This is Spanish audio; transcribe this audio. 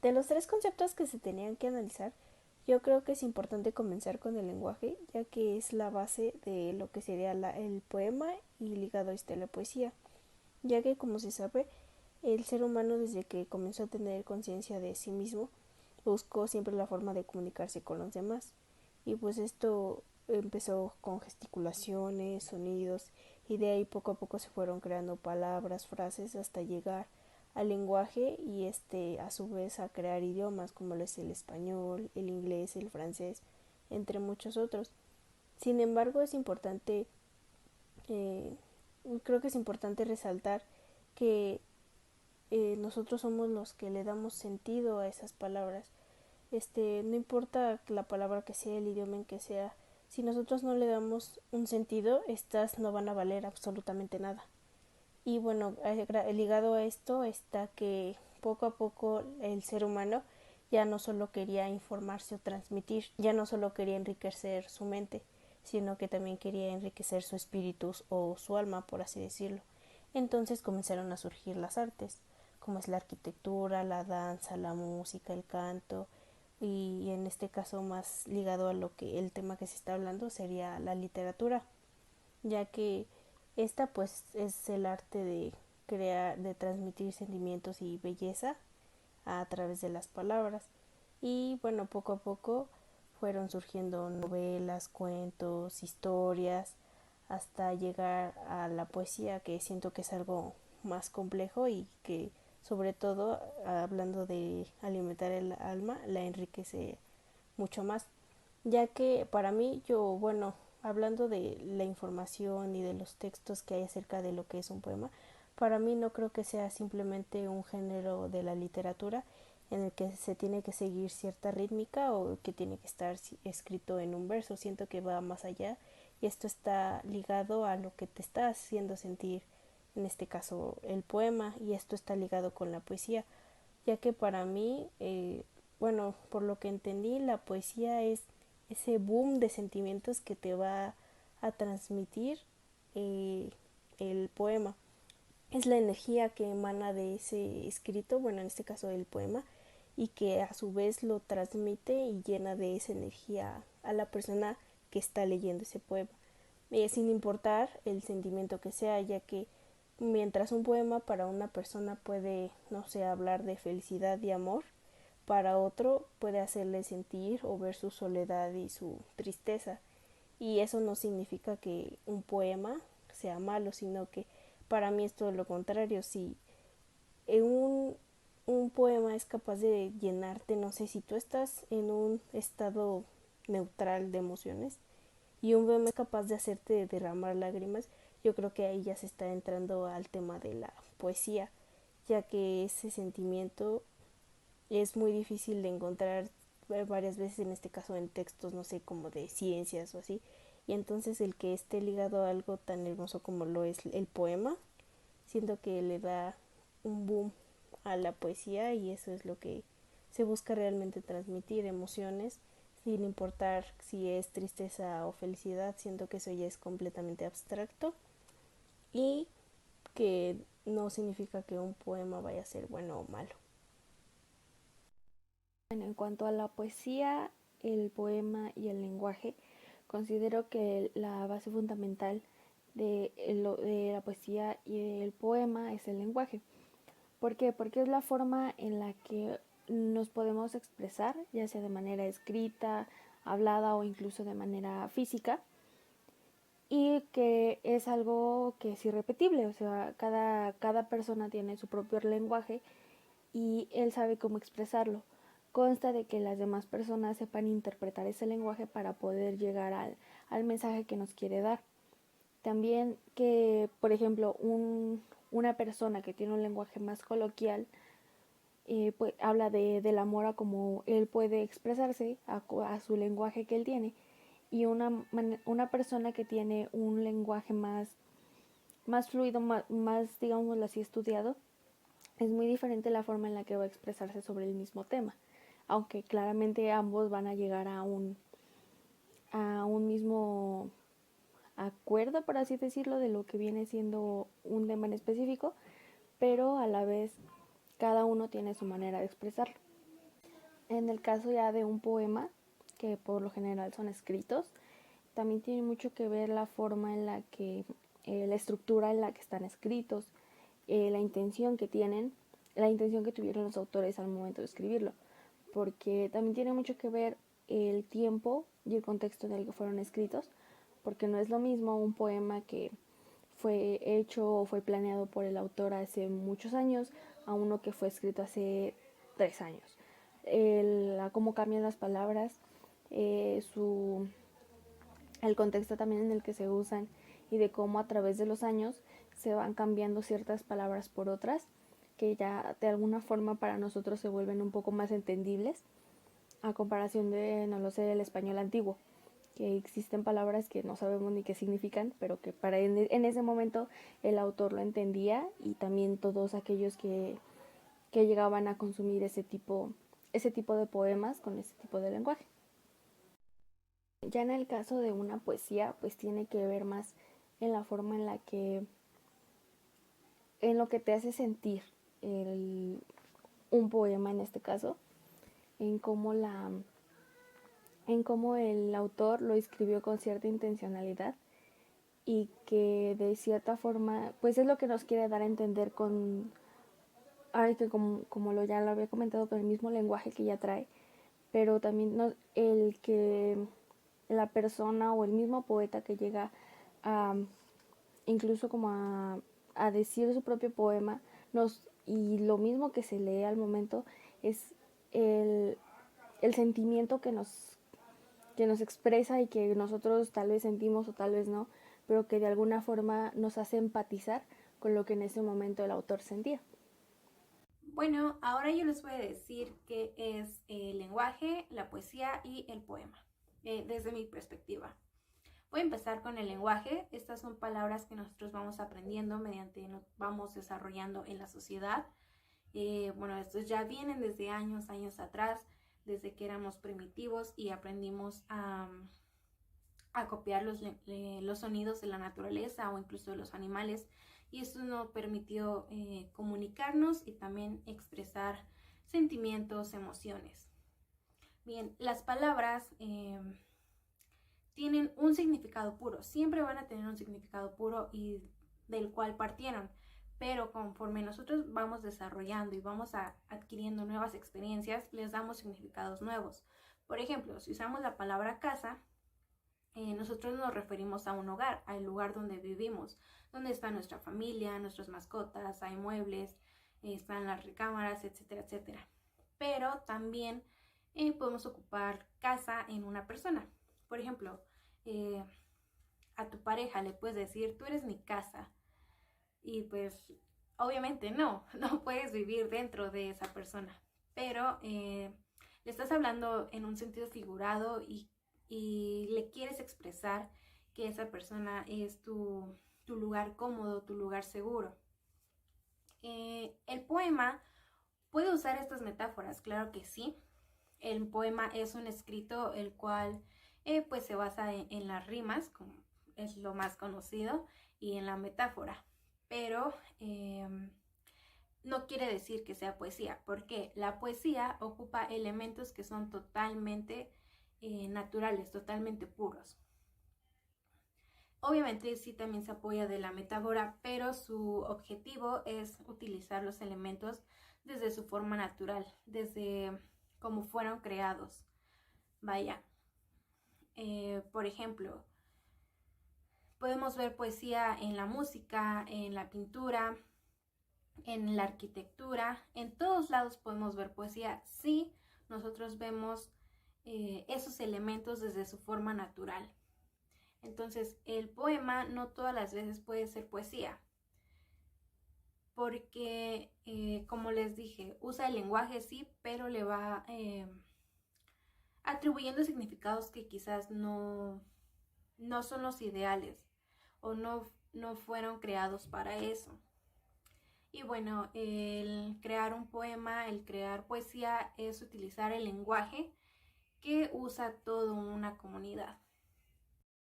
De los tres conceptos que se tenían que analizar, yo creo que es importante comenzar con el lenguaje, ya que es la base de lo que sería el poema y ligado a la poesía, ya que como se sabe, el ser humano desde que comenzó a tener conciencia de sí mismo, buscó siempre la forma de comunicarse con los demás. Y pues esto empezó con gesticulaciones, sonidos, y de ahí poco a poco se fueron creando palabras, frases, hasta llegar al lenguaje y a su vez a crear idiomas como lo es el español, el inglés, el francés, entre muchos otros. Sin embargo, eh, creo que es importante resaltar que nosotros somos los que le damos sentido a esas palabras. No importa la palabra que sea, el idioma en que sea, si nosotros no le damos un sentido, estas no van a valer absolutamente nada. Y bueno, ligado a esto está que poco a poco el ser humano ya no solo quería informarse o transmitir, ya no solo quería enriquecer su mente, sino que también quería enriquecer su espíritu o su alma, por así decirlo. Entonces comenzaron a surgir las artes, como es la arquitectura, la danza, la música, el canto, y en este caso más ligado a lo que el tema que se está hablando sería la literatura, ya que esta pues es el arte de crear, de transmitir sentimientos y belleza a través de las palabras. Y bueno, poco a poco fueron surgiendo novelas, cuentos, historias, hasta llegar a la poesía, que siento que es algo más complejo y que sobre todo hablando de alimentar el alma, la enriquece mucho más, ya que para mí bueno, hablando de la información y de los textos que hay acerca de lo que es un poema, para mí no creo que sea simplemente un género de la literatura en el que se tiene que seguir cierta rítmica o que tiene que estar escrito en un verso. Siento que va más allá y esto está ligado a lo que te está haciendo sentir, en este caso el poema, y esto está ligado con la poesía, ya que para mí, bueno, por lo que entendí, la poesía es ese boom de sentimientos que te va a transmitir eh, el poema. Es la energía que emana de ese escrito, bueno, en este caso el poema, y que a su vez lo transmite y llena de esa energía a la persona que está leyendo ese poema, sin importar el sentimiento que sea, ya que mientras un poema para una persona puede, no sé, hablar de felicidad y amor, para otro puede hacerle sentir o ver su soledad y su tristeza. Y eso no significa que un poema sea malo, sino que para mí es todo lo contrario. Si un, un poema es capaz de llenarte, no sé, si tú estás en un estado neutral de emociones y un poema es capaz de hacerte derramar lágrimas, yo creo que ahí ya se está entrando al tema de la poesía, ya que ese sentimiento es muy difícil de encontrar varias veces, en este caso en textos, no sé, como de ciencias o así, y entonces el que esté ligado a algo tan hermoso como lo es el poema, siento que le da un boom a la poesía, y eso es lo que se busca realmente transmitir, emociones, sin importar si es tristeza o felicidad. Siento que eso ya es completamente abstracto y que no significa que un poema vaya a ser bueno o malo. Bueno, en cuanto a la poesía, el poema y el lenguaje, considero que la base fundamental de la poesía y el poema es el lenguaje. ¿Por qué? Porque es la forma en la que nos podemos expresar, ya sea de manera escrita, hablada o incluso de manera física, y que es algo que es irrepetible, o sea, cada persona tiene su propio lenguaje y él sabe cómo expresarlo. Consta de que las demás personas sepan interpretar ese lenguaje para poder llegar al mensaje que nos quiere dar. También que, por ejemplo, una persona que tiene un lenguaje más coloquial, pues, habla del amor a como él puede expresarse, a su lenguaje que él tiene, y una persona que tiene un lenguaje más fluido, más, digámoslo así, estudiado, es muy diferente la forma en la que va a expresarse sobre el mismo tema, aunque claramente ambos van a llegar a un mismo acuerdo, por así decirlo, de lo que viene siendo un tema en específico, pero a la vez cada uno tiene su manera de expresarlo. En el caso ya de un poema, que por lo general son escritos, también tiene mucho que ver la forma en la que, la estructura en la que están escritos, la intención que tienen, la intención que tuvieron los autores al momento de escribirlo, porque también tiene mucho que ver el tiempo y el contexto en el que fueron escritos, porque no es lo mismo un poema que fue hecho o fue planeado por el autor hace muchos años a uno que fue escrito hace 3 años. Cómo cambian las palabras, su el contexto también en el que se usan y de cómo a través de los años se van cambiando ciertas palabras por otras que ya de alguna forma para nosotros se vuelven un poco más entendibles a comparación de, no lo sé, el español antiguo, que existen palabras que no sabemos ni qué significan, pero que en ese momento el autor lo entendía y también todos aquellos que llegaban a consumir ese tipo de poemas con ese tipo de lenguaje. Ya en el caso de una poesía, pues tiene que ver más en la forma en la que, en lo que te hace sentir el, un poema en este caso, en cómo en cómo el autor lo escribió con cierta intencionalidad y que de cierta forma, pues es lo que nos quiere dar a entender con, ahora que como ya lo había comentado, con el mismo lenguaje que ya trae, pero también el que la persona o el mismo poeta que llega a incluso como a decir su propio poema y lo mismo que se lee al momento es el, el sentimiento que nos expresa y que nosotros tal vez sentimos o tal vez no, pero que de alguna forma nos hace empatizar con lo que en ese momento el autor sentía. Bueno, ahora yo les voy a decir qué es el lenguaje, la poesía y el poema, desde mi perspectiva. Voy a empezar con el lenguaje. Estas son palabras que nosotros vamos aprendiendo mediante nos vamos desarrollando en la sociedad. Bueno, estos ya vienen desde años atrás, desde que éramos primitivos y aprendimos a copiar los sonidos de la naturaleza o incluso de los animales, y esto nos permitió comunicarnos y también expresar sentimientos, emociones. Bien, las palabras tienen un significado puro, siempre van a tener un significado puro y del cual partieron, pero conforme nosotros vamos desarrollando y vamos adquiriendo nuevas experiencias, les damos significados nuevos. Por ejemplo, si usamos la palabra casa, nosotros nos referimos a un hogar, al lugar donde vivimos, donde está nuestra familia, nuestras mascotas, hay muebles, están las recámaras, etcétera, etcétera. Pero también podemos ocupar casa en una persona. Por ejemplo, a tu pareja le puedes decir, tú eres mi casa. Y pues obviamente no puedes vivir dentro de esa persona. Pero le estás hablando en un sentido figurado y le quieres expresar que esa persona es tu lugar cómodo, tu lugar seguro. El poema puede usar estas metáforas, claro que sí. El poema es un escrito el cual pues se basa en las rimas, como es lo más conocido, y en la metáfora. Pero no quiere decir que sea poesía, porque la poesía ocupa elementos que son totalmente naturales, totalmente puros. Obviamente sí también se apoya de la metáfora, pero su objetivo es utilizar los elementos desde su forma natural, desde cómo fueron creados. Vaya, por ejemplo, podemos ver poesía en la música, en la pintura, en la arquitectura, en todos lados podemos ver poesía si nosotros vemos esos elementos desde su forma natural. Entonces, el poema no todas las veces puede ser poesía, porque, como les dije, usa el lenguaje sí, pero le va atribuyendo significados que quizás no son los ideales o no fueron creados para eso. Y bueno, el crear un poema, el crear poesía es utilizar el lenguaje que usa toda una comunidad.